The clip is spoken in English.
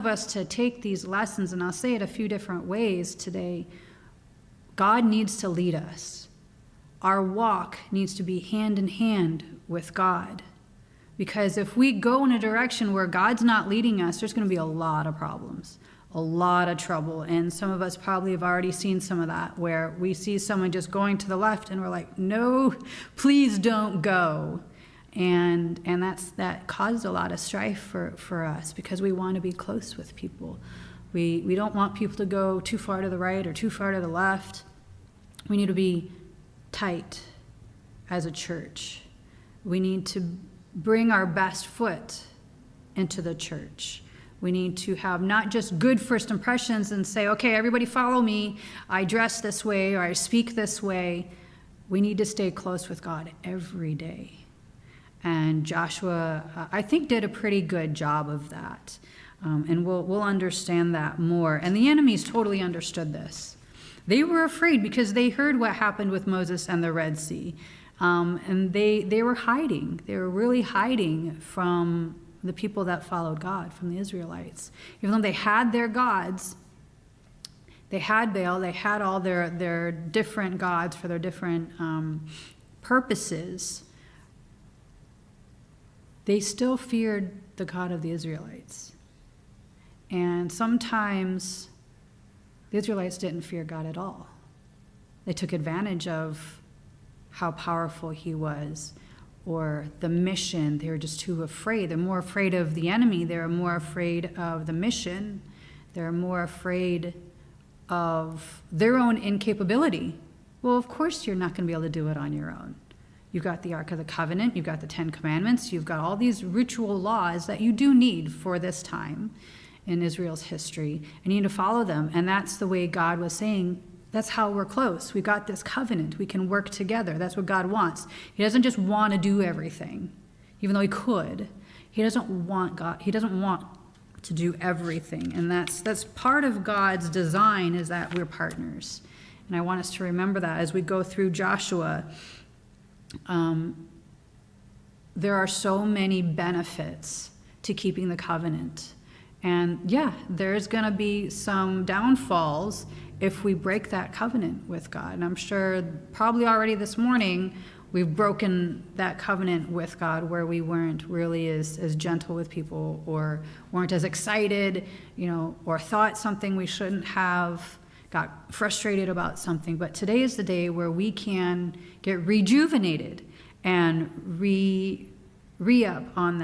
us to take these lessons, and I'll say it a few different ways today. God needs to lead us. Our walk needs to be hand in hand with God. Because if we go in a direction where God's not leading us, there's going to be a lot of problems, a lot of trouble. And some of us probably have already seen some of that, where we see someone just going to the left and we're like, no, please don't go. And that caused a lot of strife for us, because we want to be close with people. We don't want people to go too far to the right or too far to the left. We need to be tight as a church. We need to bring our best foot into the church. We need to have not just good first impressions and say, okay, everybody follow me. I dress this way or I speak this way. We need to stay close with God every day. And Joshua, I think, did a pretty good job of that. And we'll understand that more. And the enemies totally understood this. They were afraid because they heard what happened with Moses and the Red Sea. And they were hiding. They were really hiding from the people that followed God, from the Israelites. Even though they had their gods, they had Baal, they had all their different gods for their different purposes, they still feared the God of the Israelites. And sometimes the Israelites didn't fear God at all. They took advantage of how powerful he was, or the mission. They were just too afraid. They're more afraid of the enemy. They're more afraid of the mission. They're more afraid of their own incapability. Well, of course you're not going to be able to do it on your own. You've got the Ark of the Covenant. You've got the 10 Commandments. You've got all these ritual laws that you do need for this time in Israel's history. And you need to follow them. And that's the way God was saying, that's how we're close. We've got this covenant. We can work together. That's what God wants. He doesn't just want to do everything, even though he could. He doesn't want to do everything. And that's part of God's design, is that we're partners. And I want us to remember that as we go through Joshua. There are so many benefits to keeping the covenant. And yeah, there's going to be some downfalls if we break that covenant with God. And I'm sure probably already this morning we've broken that covenant with God, where we weren't really as gentle with people, or weren't as excited, or thought something we shouldn't have, got frustrated about something. But today is the day where we can get rejuvenated and re-up on that.